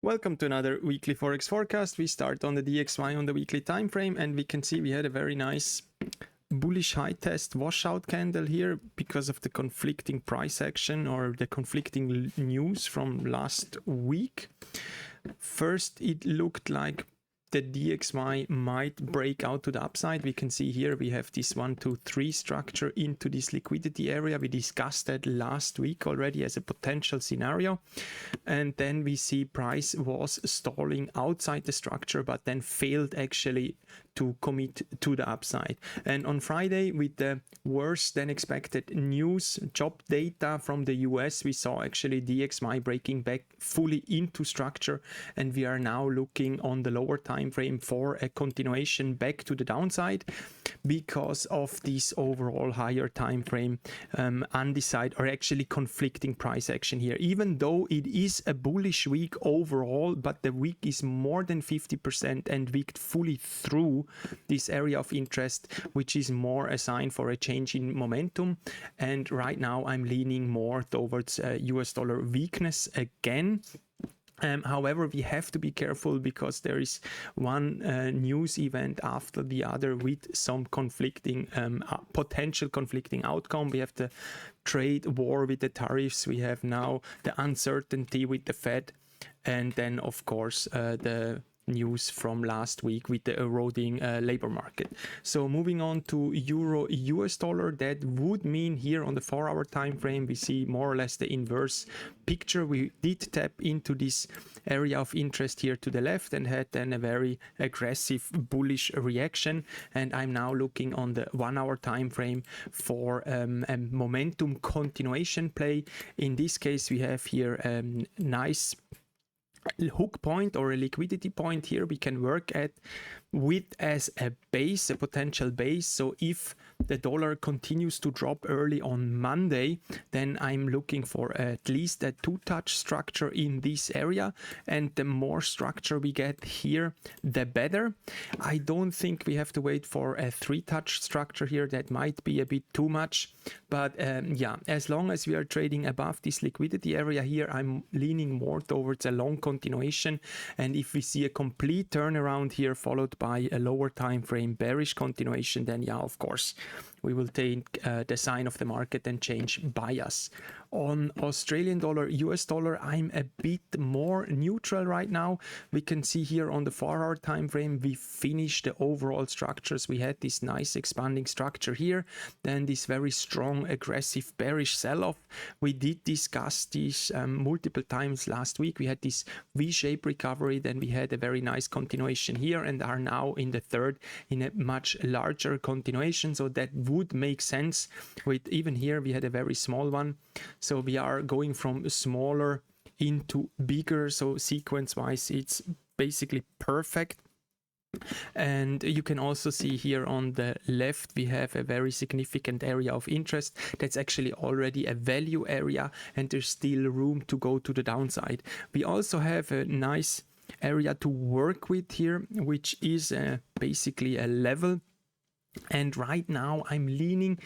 Welcome to another weekly Forex forecast. We start on the DXY on the weekly time frame, and we can see we had a very nice bullish high test washout candle here because of the conflicting price action or the conflicting news from last week. First, it looked like the DXY might break out to the upside. We can see here we have this 1, 2, 3 structure into this liquidity area. We discussed that last week already as a potential scenario. And then we see price was stalling outside the structure, but then failed actually to commit to the upside. And on Friday, with the worse than expected news, job data from the US, we saw actually DXY breaking back fully into structure, and we are now looking on the lower time frame for a continuation back to the downside because of this overall higher time frame undecided or actually conflicting price action here. Even though it is a bullish week overall, but the week is more than 50% and wicked fully through this area of interest, which is more a sign for a change in momentum. And right now I'm leaning more towards US dollar weakness again. However, we have to be careful because there is one news event after the other with some conflicting, potential conflicting outcome. We have the trade war with the tariffs. We have now the uncertainty with the Fed. And then, of course, the news from last week with the eroding labor market. So moving on to euro US dollar, that would mean here on the 4-hour time frame we see more or less the inverse picture. We did tap into this area of interest here to the left and had then a very aggressive bullish reaction, and I'm now looking on the 1-hour time frame for a momentum continuation play. In this case we have here a nice hook point or a liquidity point here we can work at with as a base, a potential base. So if the dollar continues to drop early on Monday, then I'm looking for at least a 2-touch structure in this area, and the more structure we get here the better. I don't think we have to wait for a 3-touch structure here. That might be a bit too much, but yeah, as long as we are trading above this liquidity area here, I'm leaning more towards a long continuation. And if we see a complete turnaround here followed by a lower time frame bearish continuation, then yeah, of course we will take the sign of the market and change bias. On Australian dollar, US dollar, I'm a bit more neutral right now. We can see here on the 4-hour time frame we finished the overall structures. We had this nice expanding structure here, then this very strong aggressive bearish sell-off. We did discuss this multiple times last week. We had this V-shaped recovery, then we had a very nice continuation here and are now in the third in a much larger continuation. So that would make sense. With even here we had a very small one. So we are going from smaller into bigger. So sequence wise it's basically perfect. And you can also see here on the left we have a very significant area of interest that's actually already a value area, and there's still room to go to the downside. We also have a nice area to work with here, which is basically a level. And right now I'm leaning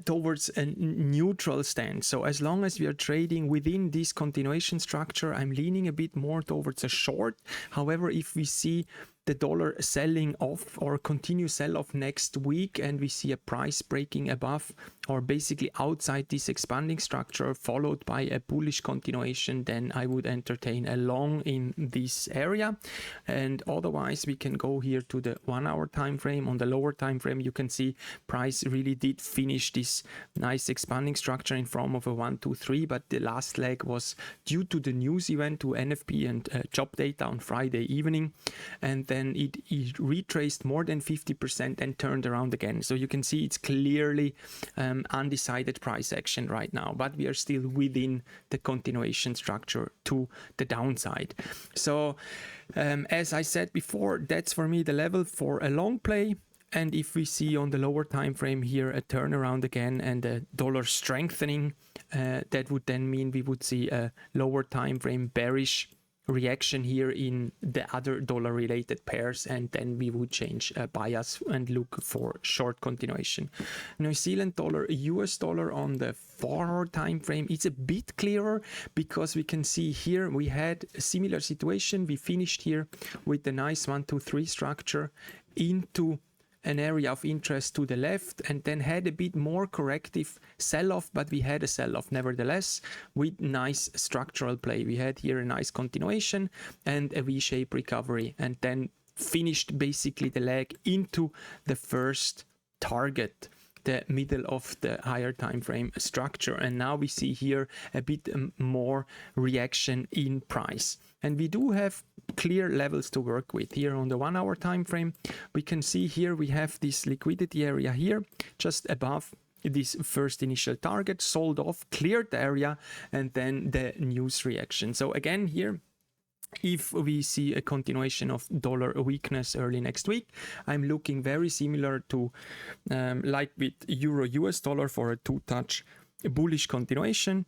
towards a neutral stance. So as long as we are trading within this continuation structure, I'm leaning a bit more towards a short. However, if we see the dollar selling off or continue sell off next week and we see a price breaking above or basically outside this expanding structure followed by a bullish continuation, then I would entertain a long in this area. And otherwise we can go here to the 1-hour time frame. On the lower time frame you can see price really did finish this nice expanding structure in form of a 1, 2, 3, but the last leg was due to the news event to NFP and job data on Friday evening, and then it retraced more than 50% and turned around again. So you can see it's clearly undecided price action right now, but we are still within the continuation structure to the downside. So as I said before, that's for me the level for a long play. And if we see on the lower time frame here a turnaround again and a dollar strengthening, that would then mean we would see a lower time frame bearish reaction here in the other dollar related pairs, and then we would change bias and look for short continuation. New Zealand dollar, US dollar on the 4-hour time frame, it's a bit clearer because we can see here we had a similar situation. We finished here with the nice 1 2 3 structure into an area of interest to the left, and then had a bit more corrective sell-off, but we had a sell-off nevertheless with nice structural play. We had here a nice continuation and a V-shaped recovery, and then finished basically the leg into the first target, the middle of the higher time frame structure. And now we see here a bit more reaction in price, and we do have clear levels to work with here on the 1-hour time frame. We can see here we have this liquidity area here just above this first initial target, sold off, cleared the area, and then the news reaction. So again here, if we see a continuation of dollar weakness early next week, I'm looking very similar to like with Euro US dollar for a 2-touch bullish continuation.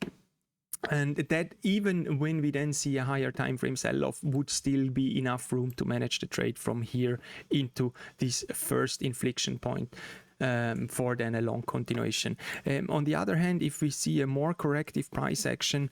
And that even when we then see a higher time frame sell-off, would still be enough room to manage the trade from here into this first inflection point for then a long continuation. On the other hand, if we see a more corrective price action,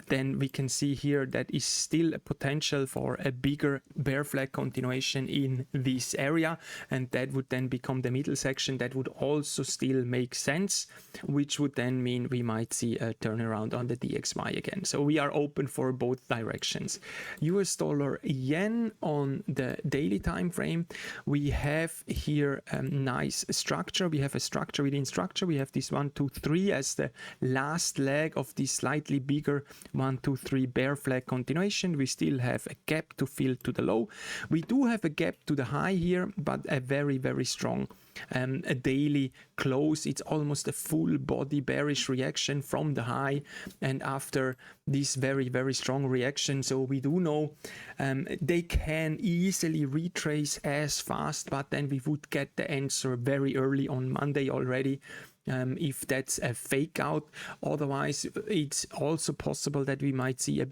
then we can see here that is still a potential for a bigger bear flag continuation in this area, and that would then become the middle section. That would also still make sense, which would then mean we might see a turnaround on the DXY again. So we are open for both directions. US dollar yen on the daily time frame, we have here a nice structure. We have a structure within structure. We have this 1 2 3 as the last leg of this slightly bigger 1 2 3 bear flag continuation. We still have a gap to fill to the low. We do have a gap to the high here, but a very, very strong a daily close. It's almost a full body bearish reaction from the high, and after this very, very strong reaction, so we do know they can easily retrace as fast, but then we would get the answer very early on Monday already. If that's a fake out. Otherwise, it's also possible that we might see a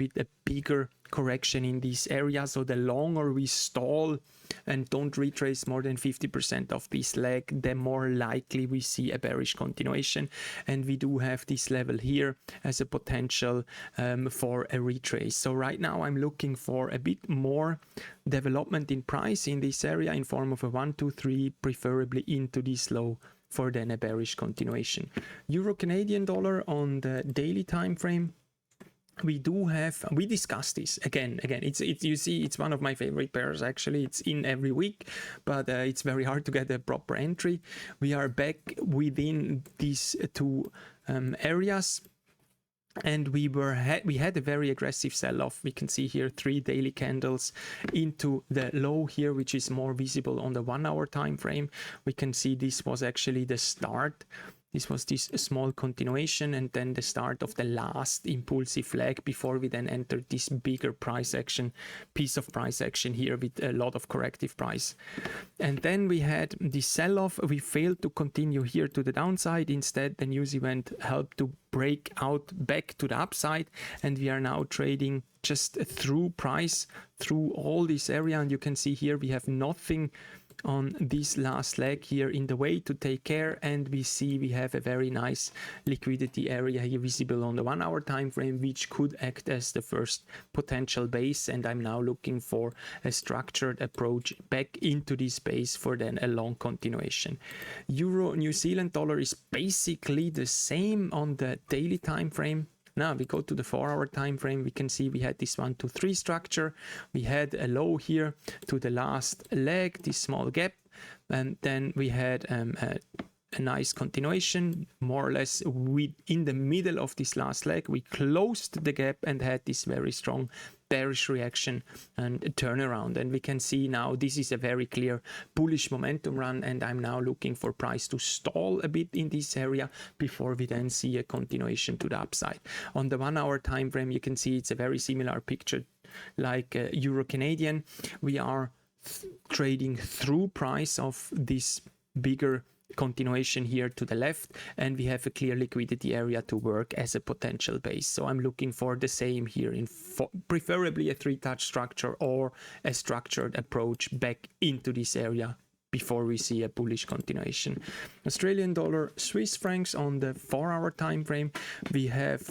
bigger correction in this area. So the longer we stall and don't retrace more than 50% of this leg, the more likely we see a bearish continuation. And we do have this level here as a potential for a retrace. So right now I'm looking for a bit more development in price in this area in form of a 1 2 3, preferably into this low, for then a bearish continuation. Euro Canadian dollar on the daily time frame, we discussed this again. You see, it's one of my favorite pairs actually. It's in every week, but it's very hard to get a proper entry. We are back within these two areas. And we had a very aggressive sell-off. We can see here 3 daily candles into the low here, which is more visible on the 1 hour time frame. We can see this was actually the start. This was this small continuation and then the start of the last impulsive leg before we then entered this bigger piece of price action here with a lot of corrective price. And then we had the sell-off. We failed to continue here to the downside. Instead, the news event helped to break out back to the upside, and we are now trading just through price, through all this area. And you can see here we have nothing on this last leg here in the way to take care, and we see we have a very nice liquidity area here visible on the 1 hour time frame, which could act as the first potential base. And I'm now looking for a structured approach back into this base for then a long continuation. Euro New Zealand dollar is basically the same on the daily time frame. Now we go to the 4 hour time frame. We can see we had this 1 2 3 structure. We had a low here to the last leg, this small gap, and then we had a nice continuation, more or less in the middle of this last leg. We closed the gap and had this very strong bearish reaction and a turnaround. And we can see now this is a very clear bullish momentum run, and I'm now looking for price to stall a bit in this area before we then see a continuation to the upside. On the 1 hour time frame, you can see it's a very similar picture like Euro Canadian. We are trading through price of this bigger continuation here to the left, and we have a clear liquidity area to work as a potential base. So I'm looking for the same here, in preferably a 3-touch structure or a structured approach back into this area before we see a bullish continuation. Australian dollar, Swiss francs on the 4-hour time frame, we have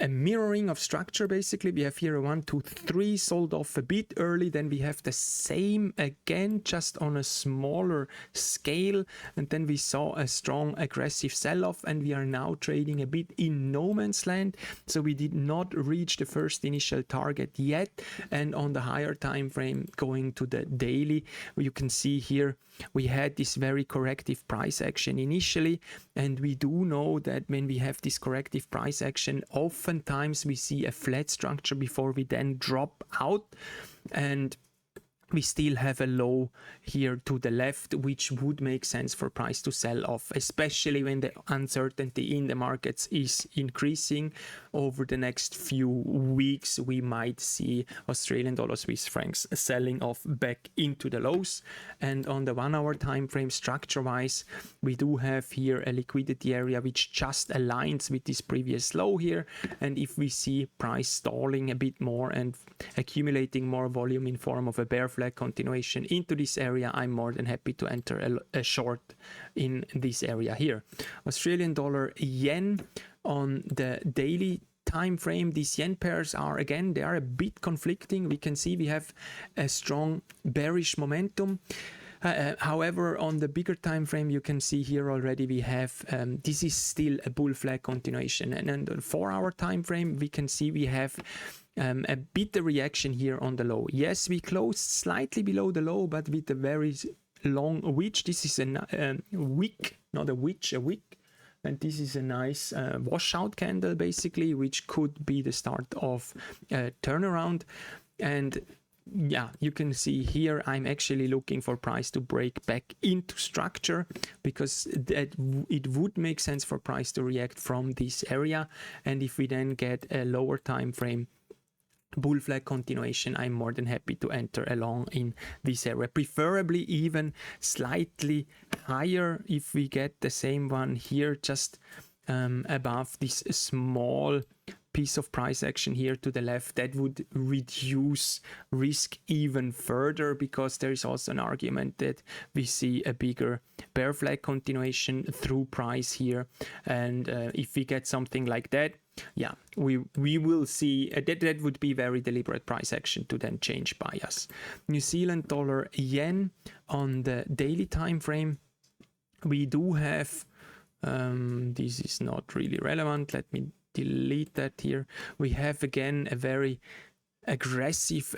a mirroring of structure. Basically we have here a 1, 2, 3 sold off a bit early, then we have the same again just on a smaller scale, and then we saw a strong aggressive sell-off, and we are now trading a bit in no man's land. So we did not reach the first initial target yet, and on the higher time frame going to the daily, you can see here we had this very corrective price action initially, and we do know that when we have this corrective price action, oftentimes we see a flat structure before we then drop out, and we still have a low here to the left, which would make sense for price to sell off, especially when the uncertainty in the markets is increasing. Over the next few weeks, we might see Australian dollar, Swiss francs selling off back into the lows. And on the 1-hour time frame, structure wise, we do have here a liquidity area which just aligns with this previous low here. And if we see price stalling a bit more and accumulating more volume in form of a bear flag continuation into this area, I'm more than happy to enter a short in this area here. Australian dollar, yen on the daily time frame, these yen pairs are again, they are a bit conflicting. We can see we have a strong bearish momentum. However, on the bigger time frame, you can see here already we have this is still a bull flag continuation, and on the 4-hour time frame we can see we have a bit of reaction here on the low. Yes, we closed slightly below the low, but with a very long wick. This is a wick, not a witch, a wick. And this is a nice washout candle basically, which could be the start of a turnaround. And yeah, you can see here I'm actually looking for price to break back into structure, because that it would make sense for price to react from this area. And if we then get a lower time frame bull flag continuation, I'm more than happy to enter along in this area, preferably even slightly higher. If we get the same one here just above this small piece of price action here to the left, that would reduce risk even further, because there is also an argument that we see a bigger bear flag continuation through price here. And if we get something like that, yeah, we will see that would be very deliberate price action to then change bias. New Zealand dollar, yen on the daily time frame, we do have this is not really relevant, let me delete that here. We have again a very aggressive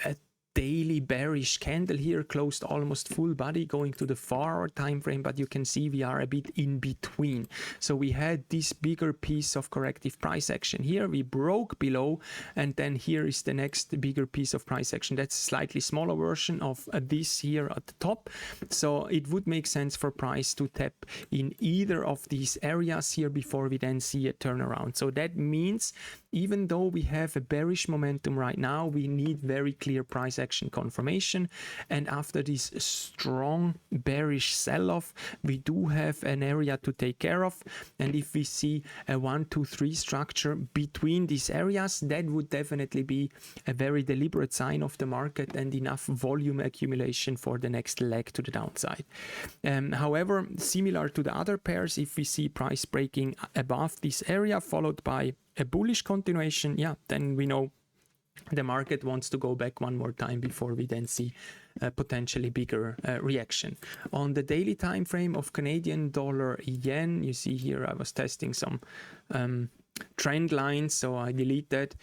daily bearish candle here, closed almost full body going to the 4-hour time frame, but you can see we are a bit in between. So we had this bigger piece of corrective price action here, we broke below, and then here is the next bigger piece of price action. That's a slightly smaller version of this here at the top. So it would make sense for price to tap in either of these areas here before we then see a turnaround. So that means even though we have a bearish momentum right now, we need very clear price action confirmation. And after this strong bearish sell-off, we do have an area to take care of. And if we see a 1, 2, 3 structure between these areas, that would definitely be a very deliberate sign of the market and enough volume accumulation for the next leg to the downside. However, similar to the other pairs, if we see price breaking above this area followed by a bullish continuation, yeah, then we know the market wants to go back one more time before we then see a potentially bigger reaction. On the daily time frame of Canadian dollar yen, you see here I was testing some trend lines, so I delete that.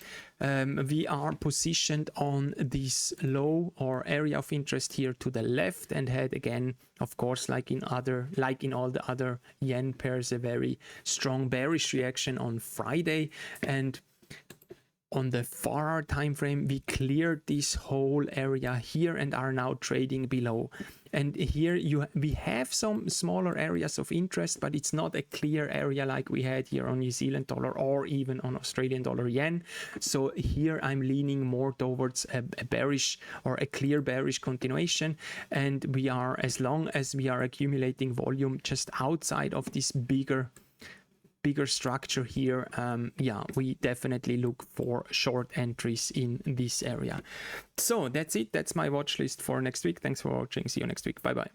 We are positioned on this low or area of interest here to the left, and had again, of course, like in all the other yen pairs, a very strong bearish reaction on Friday. And on the far time frame, we cleared this whole area here and are now trading below. And here we have some smaller areas of interest, but it's not a clear area like we had here on New Zealand dollar or even on Australian dollar yen. So here I'm leaning more towards a bearish or a clear bearish continuation. And we are, as long as we are accumulating volume just outside of this bigger structure here, yeah, we definitely look for short entries in this area. So that's it. That's my watch list for next week. Thanks for watching. See you next week. Bye bye.